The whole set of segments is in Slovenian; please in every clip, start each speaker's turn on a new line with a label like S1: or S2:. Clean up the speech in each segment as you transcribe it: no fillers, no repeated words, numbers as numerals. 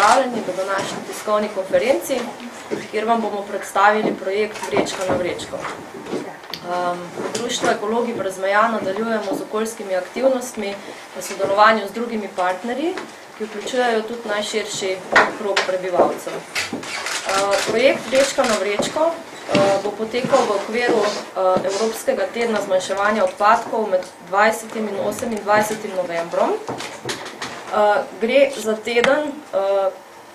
S1: pozdravljeni v današnji tiskovni konferenci, kjer vam bomo predstavili projekt Vrečka na vrečko. Društvo Ekologi brez meja nadaljujemo z okoljskimi aktivnostmi v sodelovanju z drugimi partnerji, ki vključujejo tudi najširši krog prebivalcev. Projekt Vrečka na vrečko bo potekal v okviru Evropskega tedna zmanjševanja odpadkov med 20. in 28. novembrom. Gre za teden,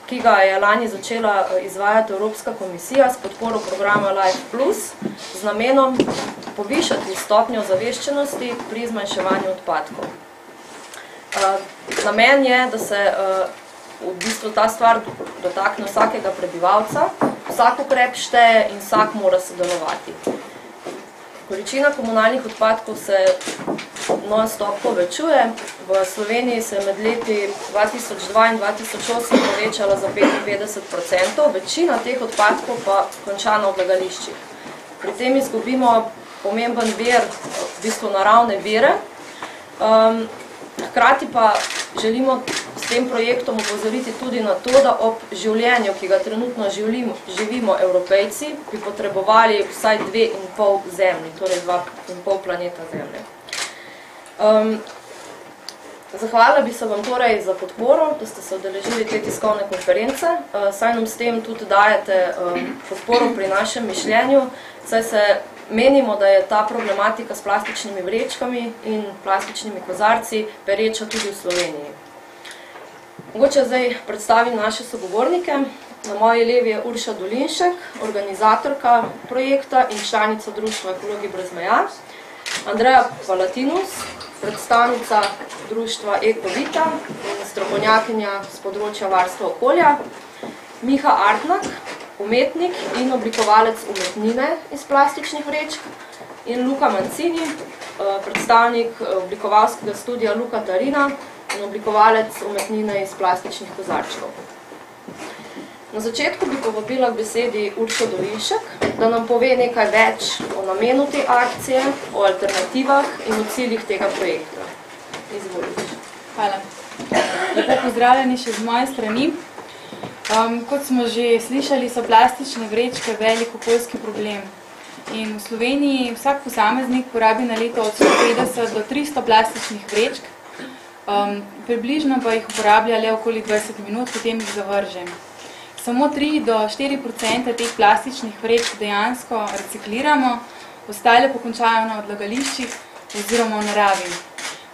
S1: ki ga je lani začela izvajati Evropska komisija s podporo programa Life Plus z namenom povišati stopnjo ozaveščenosti pri zmanjševanju odpadkov. Namen je, da se v bistvu ta stvar dotakne vsakega prebivalca, vsak ukrep šteje in vsak mora sodelovati. Količina komunalnih odpadkov se non-stop povečuje. V Sloveniji se je med leti 2002 in 2008 povečala za 55%, večina teh odpadkov pa konča na odlagališčih. Pri tem izgubimo pomemben vir, v bistvu naravne vire. Hkrati pa želimo s tem projektom opozoriti tudi na to, da ob življenju, ki ga trenutno živimo Evropejci, bi potrebovali vsaj 2,5 zemlji, torej 2,5 planeta Zemlje. Zahvalila bi se vam torej za podporo, da ste se udeležili te tiskovne konference, saj nam s tem tudi dajete podporo pri našem mišljenju, saj se menimo, da je ta problematika s plastičnimi vrečkami in plastičnimi kozarci pereča tudi v Sloveniji. Mogoče zdaj predstavim naše sogovornike. Na moji levi je Urša Dolinšek, organizatorka projekta in članica Društva Ekologi brez meja. Andreja Palatinus, predstavnica društva Ekovita in strokovnjakinja z področja varstva okolja. Miha Artnak, umetnik in oblikovalec umetnine iz plastičnih vrečk. In Luka Mancini, predstavnik oblikovalskega studija Luka Tarina in oblikovalec umetnine iz plastičnih kozarčkov. Na začetku bi povabila k besedi Uršo Dolinšek, da nam pove nekaj več o namenu te akcije, o alternativah in o ciljih tega projekta. Izvolite.
S2: Hvala. Lepo pozdravljeni še z moje strani. Kot smo že slišali, so plastične vrečke velik okoljski problem. In v Sloveniji vsak posameznik porabi na leto od 150 do 300 plastičnih vrečk, približno pa jih uporablja le okoli 20 minut, potem jih zavrže. Samo 3 do 4% teh plastičnih vrečk dejansko recikliramo, ostale pokončajo na odlagališčih oziroma v naravi.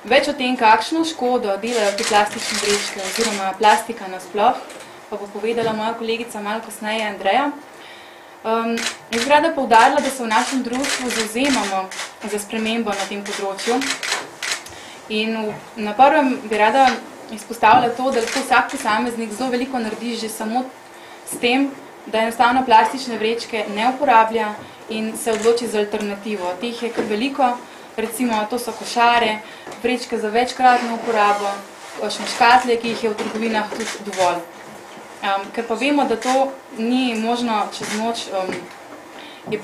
S2: Več o tem, kakšno škodo delajo te plastične vrečke oziroma plastika nasploh, pa bo povedala moja kolegica malo kasneje, Andreja. Jaz bi rada poudarila, da se v našem društvu zavzemamo za spremembo na tem področju. In na prvem bi rada izpostavila to, da lahko vsak posameznik zelo veliko naredi že samo s tem, da enostavno plastične vrečke ne uporablja in se odloči za alternativo. Teh je kar veliko, recimo to so košare, vrečke za večkratno uporabo, škatle, ki jih je v trgovinah tudi dovolj. Ker pa vemo, da to ni možno čez noč, je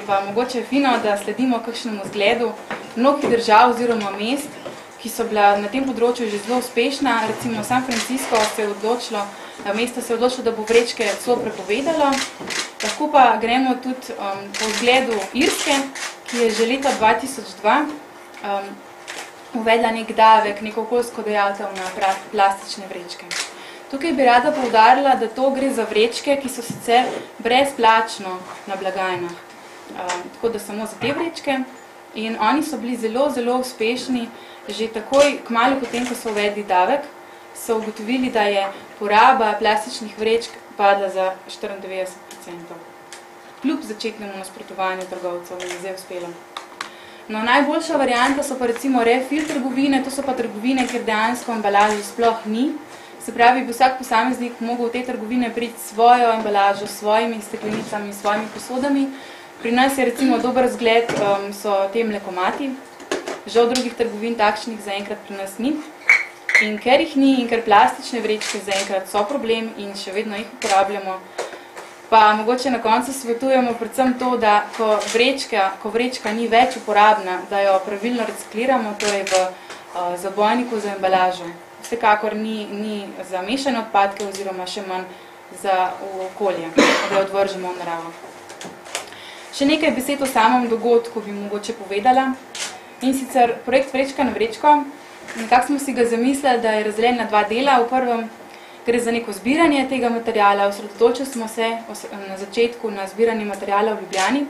S2: pa mogoče fino, da sledimo kakšnemu zgledu mnogih držav oziroma mest, ki so bila na tem področju že zelo uspešna. Recimo San Francisco mesto se je odločilo, da bo vrečke celo prepovedalo. Lahko pa gremo tudi po zgledu Irske, ki je že leta 2002 uvedla nek davek, neko okoljsko dajatev na plastične vrečke. Tukaj bi rada poudarila, da to gre za vrečke, ki so sicer brezplačno na blagajnah. Tako da samo za te vrečke. In oni so bili zelo, zelo uspešni. Že takoj, kmalu potem, ko so uvedli davek, so ugotovili, da je poraba plastičnih vrečk padla za 94%. Kljub začetnemu nasprotovanju trgovcev je zdaj uspelo. No, najboljša varianta so pa recimo refill trgovine, to so pa trgovine, kjer dejansko embalaže sploh ni. Se pravi, bi vsak posameznik mogel v te trgovine priti svojo embalažo, s svojimi steklenicami, s svojimi posodami. Pri nas je recimo dober zgled, so te mlekomati. Žal drugih trgovin takšnih zaenkrat pri nas ni. In ker jih ni in ker plastične vrečke zaenkrat so problem in še vedno jih uporabljamo, pa mogoče na koncu svetujemo predvsem to, da ko vrečka ni več uporabna, da jo pravilno recikliramo, torej v zabojniku za embalažo. vsekakor ni za mešane odpadke oziroma še manj za okolje, da jo odvržemo v naravo. Še nekaj besed o samem dogodku bi mogoče povedala. In sicer projekt Vrečka na vrečko, nekako smo si ga zamislili, da je razdeljen na 2 dela. V prvem gre za neko zbiranje tega materiala, osredotočili smo se na začetku na zbiranje materiala v Ljubljani.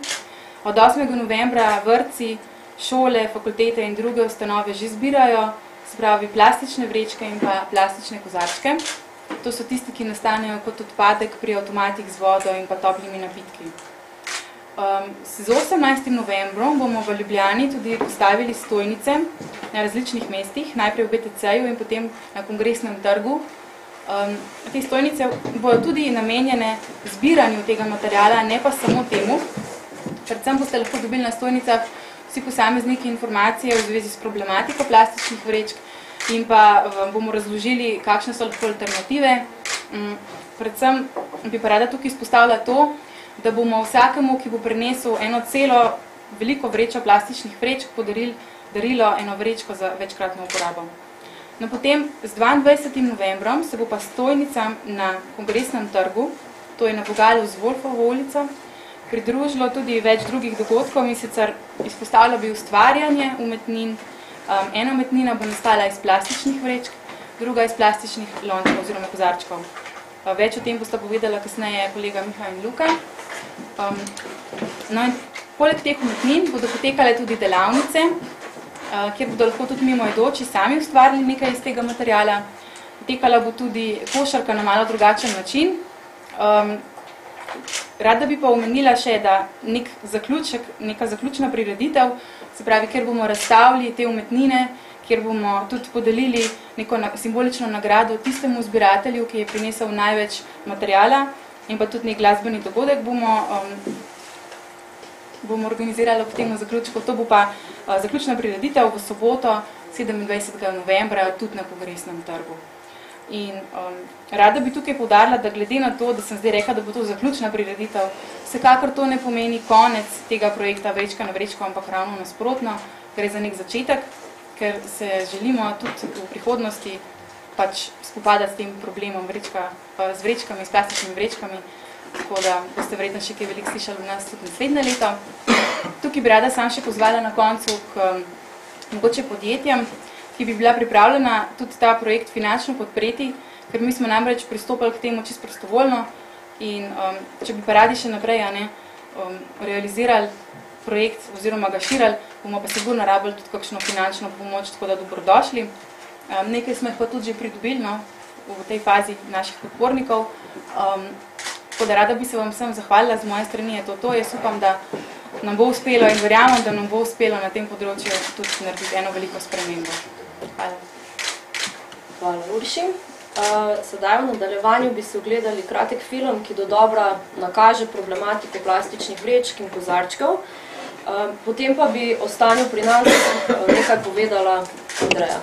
S2: Od 8. novembra vrtci, šole, fakultete in druge ustanove že zbirajo, se pravi plastične vrečke in pa plastične kozarčke. To so tisti, ki nastanejo kot odpadek pri avtomatih z vodo in pa toplimi napitki. Z 18. novembrom bomo v Ljubljani tudi postavili stojnice na različnih mestih, najprej v BTC-ju in potem na Kongresnem trgu. Te stojnice bodo tudi namenjene zbiranju tega materiala, ne pa samo temu. Predvsem boste lahko dobili na stojnicah vsi posamezniki informacije v zvezi s problematiko plastičnih vrečk in pa vam bomo razložili, kakšne so lahko alternative. Predvsem bi pa rada tukaj izpostavila to, da bomo vsakemu, ki bo prinesel eno celo veliko vrečo plastičnih vrečk, darilo eno vrečko za večkratno uporabo. No, potem z 22. novembrom se bo pa stojnicam na Kongresnem trgu, to je na vogalu z Wolfovo ulico, pridružilo tudi več drugih dogodkov in sicer izpostavila bi ustvarjanje umetnin. Ena umetnina bo nastala iz plastičnih vrečk, druga iz plastičnih lončkov oziroma kozarčkov. Več o tem bosta povedala kasneje kolega Miha in Luka. No in poleg teh umetnin bodo potekale tudi delavnice, kjer bodo lahko tudi mimoidoči sami ustvarili nekaj iz tega materiala. Potekala bo tudi košarka na malo drugačen način. Rada bi pa omenila še, da neka zaključna prireditev, se pravi, kjer bomo razstavili te umetnine, kjer bomo tudi podelili neko simbolično nagrado tistemu zbiratelju, ki je prinesel največ materiala, in pa tudi nek glasbeni dogodek bomo organizirali ob temu zaključku. To bo pa zaključna prireditev v soboto, 27. novembra, tudi na Kongresnem trgu. In rada bi tukaj poudarila, da glede na to, da sem zdaj rekla, da bo to zaključna prireditev, vsekakor to ne pomeni konec tega projekta Vrečka na vrečko, ampak ravno nasprotno, gre za nek začetek, ker se želimo tudi v prihodnosti pač spopadati s tem problemom z vrečkami, s plastičnimi vrečkami, tako da boste verjetno še kaj veliko slišali v nas tudi naslednje leto. Tukaj bi rada sam še pozvala na koncu k mogoče podjetjem, ki bi bila pripravljena tudi ta projekt finančno podpreti, ker mi smo namreč pristopili k temu čisto prostovoljno in če bi pa radi še naprej realizirali projekt oziroma ga širili, bomo pa sigurno rabili tudi kakšno finančno pomoč, tako da dobrodošli. Nekaj smo jih pa tudi že pridobili v tej fazi naših podpornikov, tako da rada bi se vam vsem zahvalila z moje strani, je to. Jaz upam, da nam bo uspelo in verjamem, da nam bo uspelo na tem področju tudi narediti eno veliko spremembo. Hvala.
S1: Hvala, Urši. Sedaj v nadaljevanju bi se ogledali kratek film, ki dodobra nakaže problematiko plastičnih vrečk in kozarčkov. Potem pa bi o stanju pri nas nekaj povedala Andreja.